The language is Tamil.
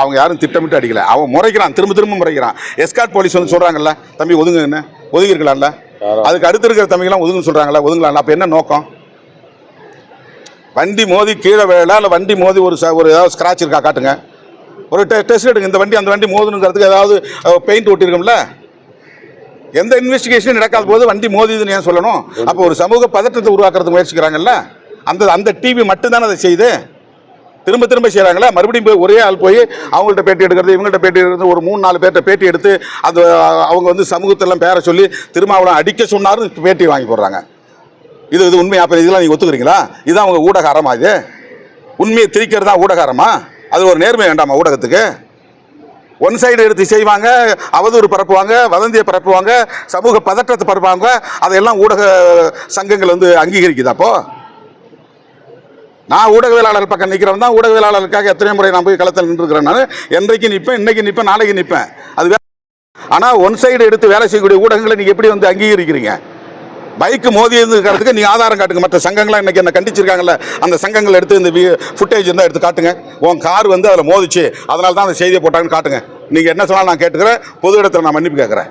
அவங்க யாரும் திட்டமிட்டு அடிக்கல. அவன் முறைக்கிறான், திரும்ப திரும்ப முறைக்கிறான். எஸ்கார்ட் போலீஸ் வந்து சொல்றாங்கல்ல, தம்பி ஒதுங்குன்னு, ஒதுங்கி இருக்கலாம்ல. அதுக்கு அடுத்து இருக்கிற தம்பிங்கெல்லாம் ஒதுங்குன்னு சொல்றாங்கல்ல, ஒதுங்கலாம். அப்ப என்ன நோக்கம்? வண்டி மோதி கீழே வேலை இல்லை வண்டி மோதி ஒரு ஏதாவது ஸ்கிராட்ச் இருக்கா காட்டுங்க, ஒரு டெஸ்ட் எடுங்க. இந்த வண்டி அந்த வண்டி மோதுனுங்கிறதுக்கு ஏதாவது பெயிண்ட் ஒட்டிருக்கோம்ல. எந்த இன்வெஸ்டிகேஷன் நடக்காத போது வண்டி மோதிதுன்னு ஏன் சொல்லணும்? அப்போ ஒரு சமூக பதற்றத்தை உருவாக்குறதுக்கு முயற்சிக்கிறாங்கல்ல, அந்த டிவி மட்டும்தானே அதை செய்யுது. திரும்ப திரும்ப செய்கிறாங்களே. மறுபடியும் போய் ஒரே ஆள் போய் அவங்கள்ட்ட பேட்டி எடுக்கிறது, இவங்கள்ட்ட பேட்டி எடுக்கிறது, ஒரு 3-4 பேர்கிட்ட பேட்டி எடுத்து அது அவங்க வந்து சமூகத்தெல்லாம் பேரை சொல்லி திருமாவளவன் அடிக்க சொன்னாரும் பேட்டி வாங்கி போடுறாங்க. இது உண்மையா? அப்போ இதெல்லாம் நீங்கள் ஒத்துக்கிறீங்களா? இதுதான் அவங்க ஊடகாரமா? இது உண்மையை திரிக்கிறது தான் ஊடகாரமா? அது ஒரு நேர்மை வேண்டாமா ஊடகத்துக்கு? ஒன் சைடு எடுத்து செய்வாங்க, அவதூறு பரப்புவாங்க, வதந்தியை பரப்புவாங்க, சமூக பதற்றத்தை பரப்புவாங்க. அதையெல்லாம் ஊடக சங்கங்கள் வந்து அங்கீகரிக்குது. அப்போ நான் ஊடகவியலாளர் பக்கம் நிற்கிறவன் தான். ஊடகவியலாளருக்காக எத்தனை முறை நான் போய் களத்தில் நின்றுக்கிறேன். நான் என்றைக்கு நிற்பேன், இன்னைக்கு நிற்பேன், நாளைக்கு நிற்பேன். அது ஆனால் ஒன் சைடு எடுத்து வேலை செய்யக்கூடிய ஊடகங்களை நீங்கள் எப்படி வந்து அங்கீகரிக்கிறீங்க? பைக்கு மோதி இருக்கிறதுக்கு நீ ஆதாரம் காட்டுங்க. மற்ற சங்கங்கள்லாம் இன்னைக்கு என்ன கண்டிச்சிருக்காங்கல்ல, அந்த சங்கங்கள் எடுத்து இந்த ஃபுட்டேஜ் இருந்தால் எடுத்து காட்டுங்க. உன் கார் வந்து அதில் மோதிச்சு, அதனால தான் அந்த செய்தியை போட்டாங்கன்னு காட்டுங்க. நீங்கள் என்ன சொன்னாலும் நான் கேட்டுக்கிறேன். பொது இடத்துல நான் மன்னிப்பு கேட்குறேன்.